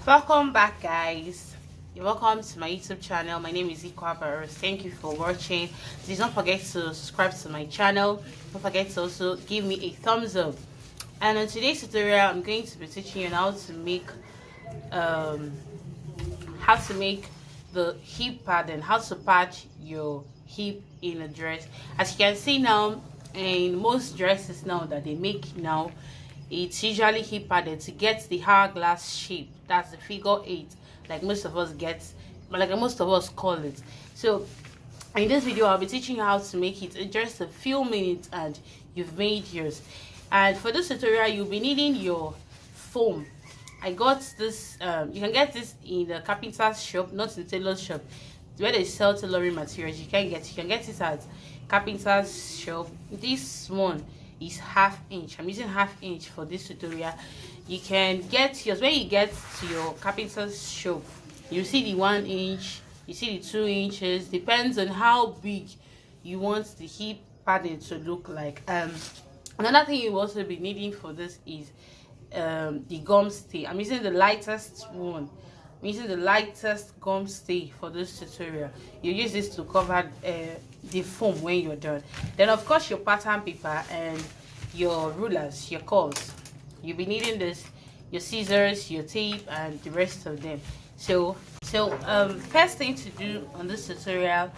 Welcome back, guys. You're welcome to my YouTube channel. My name is Ikwa. Thank you for watching. Please don't forget to subscribe to my channel. Don't forget to also give me a thumbs up. And in today's tutorial, I'm going to be teaching you how to make the hip pattern, how to patch your hip in a dress. As you can see now, in most dresses now that they make now, it's usually hip padded to get the hourglass shape. That's the figure 8, like most of us call it. So in this video, I'll be teaching you how to make it in just a few minutes, and you've made yours. And for this tutorial, you'll be needing your foam. I got this. You can get this in the carpenter's shop, not in the tailor's shop, where they sell tailoring materials. You can get it at carpenter's shop. This one is 1/2 inch. I'm using 1/2 inch for this tutorial. You can get yours when you get to your carpenter's shop. You see the 1 inch, you see the 2 inches. Depends on how big you want the hip padding to look like. Another thing you also be needing for this is the gum stay. I'm using the lightest one. I'm using the lightest gum stay for this tutorial. You use this to cover the foam when you're done. Then of course your pattern paper and your rulers, your curls. You'll be needing this, your scissors, your tape, and the rest of them. So first thing to do on this tutorial,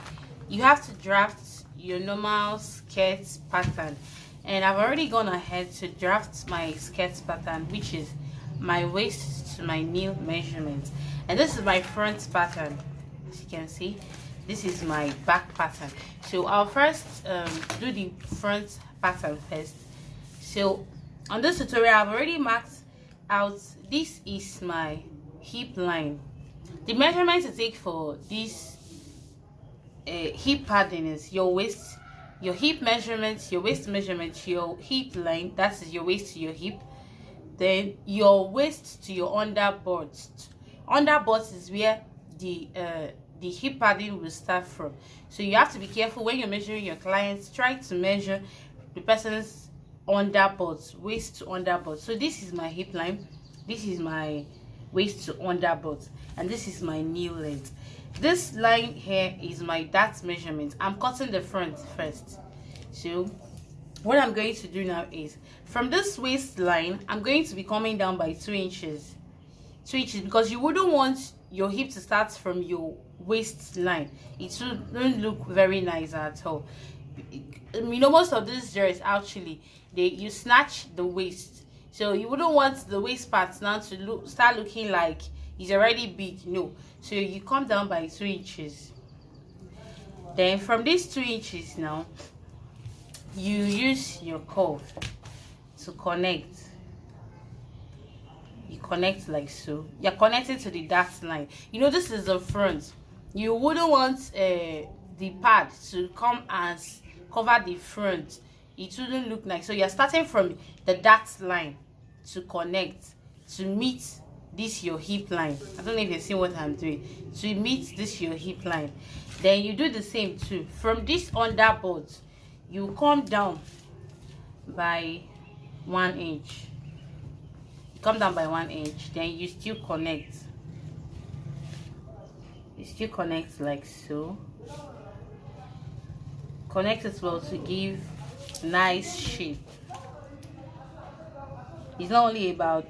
you have to draft your normal skirt pattern. And I've already gone ahead to draft my skirt pattern, which is my waist to my knee measurement. And this is my front pattern. As you can see, this is my back pattern. So I'll first do the front pattern first. So on this tutorial, I've already marked out, this is my hip line. The measurement to take for this hip padding is your waist, your hip measurement, your waist measurement, your hip line, that is your waist to your hip, then your waist to your underbutt. Underbutt is where the hip padding will start from. So you have to be careful when you're measuring your clients. Try to measure the person's underbutt, waist to underbutt. So this is my hip line, this is my waist to underbutt, and this is my knee length. This line here is my dart measurement. I'm cutting the front first. So what I'm going to do now is, from this waistline, I'm going to be coming down by 2 inches. 2 inches, because you wouldn't want your hip to start from your waistline. It wouldn't look very nice at all. You know, most of this dress actually, you snatch the waist, so you wouldn't want the waist part now to start looking like it's already big. No, so you come down by 2 inches. Then from these 2 inches now, you use your curve to connect. You connect like so. You're connected to the dart line. You know, this is the front. You wouldn't want the pad to come and cover the front. It wouldn't look nice. So you're starting from the dart line to connect to meet this your hip line. I don't know if you see what I'm doing. To meet this your hip line, then you do the same too. From this underbutt, you come down by 1 inch. You come down by 1 inch, then you still connect. You still connect like so. Connect as well to give nice shape. It's not only about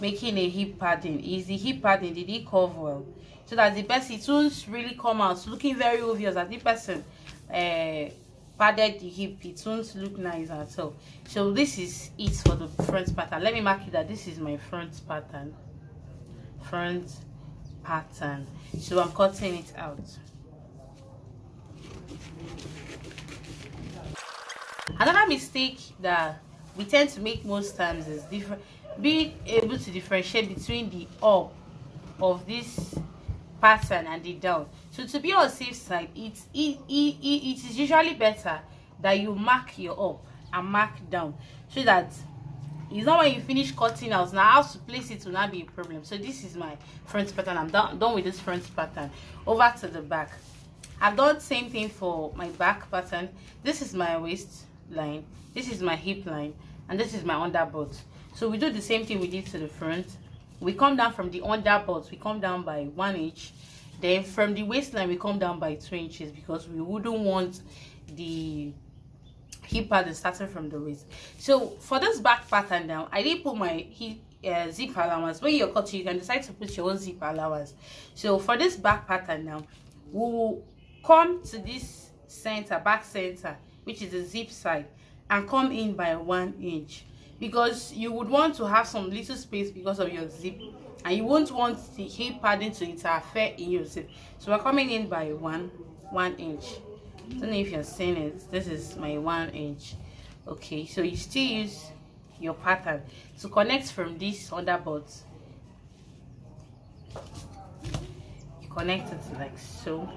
making a hip padding. Is the hip padding, did it curve well, so that the person, it won't really come out looking very obvious that the person padded the hip. It won't look nice at all. So this is it for the front pattern. Let me mark it that this is my front pattern. So I'm cutting it out. Another mistake that we tend to make most times is being able to differentiate between the up of this pattern and the down. So to be on the safe side, it is usually better that you mark your up and mark down, so that it's not when you finish cutting out now how to place it will not be a problem. So this is my front pattern. I'm done with this front pattern. Over to the back. I've done the same thing for my back pattern. This is my waist line, this is my hip line, and this is my underbutt. So we do the same thing we did to the front. we come down from the underbutt, we come down by 1 inch. Then from the waistline we come down by 2 inches, because we wouldn't want the hip padding starting from the waist. So for this back pattern now, I didn't put my zip allowance. When you're cutting, you can decide to put your own zip allowance. So for this back pattern now, we will come to this center, back center, which is the zip side, and come in by 1 inch, because you would want to have some little space because of your zip, and you won't want the hip padding to interfere in your zip. So we're coming in by 1 inch. I don't know if you're seeing it. This is my 1 inch. Okay, so you still use your pattern to connect from this underbutt. You connect it like so.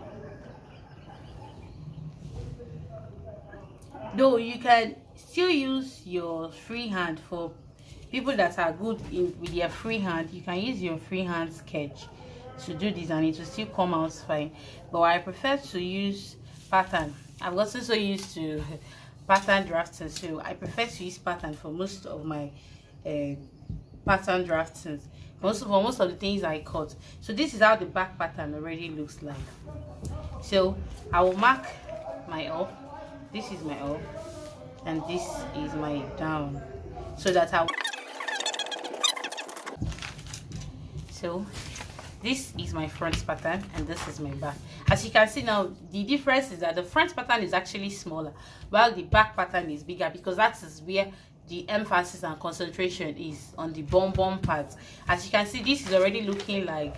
Though you can still use your free hand. For people that are good with their free hand, you can use your free hand sketch to do this, and it will still come out fine. But I prefer to use pattern. I've gotten so used to pattern drafting, so I prefer to use pattern for most of my pattern draftings. For most of the things I cut. So this is how the back pattern already looks like. So I will mark my up. This is my up, and this is my down, so that so this is my front pattern and this is my back. As you can see now, the difference is that the front pattern is actually smaller while the back pattern is bigger, because that is where the emphasis and concentration is, on the bum part. As you can see, this is already looking like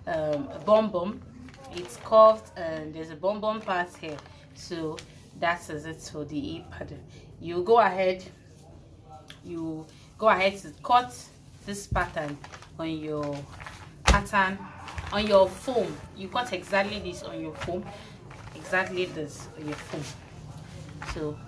a bum. It's curved and there's a bum part here. So that is it for the hip pattern. You go ahead to cut this pattern on your pattern, on your foam. You cut exactly this on your foam, exactly this on your foam. So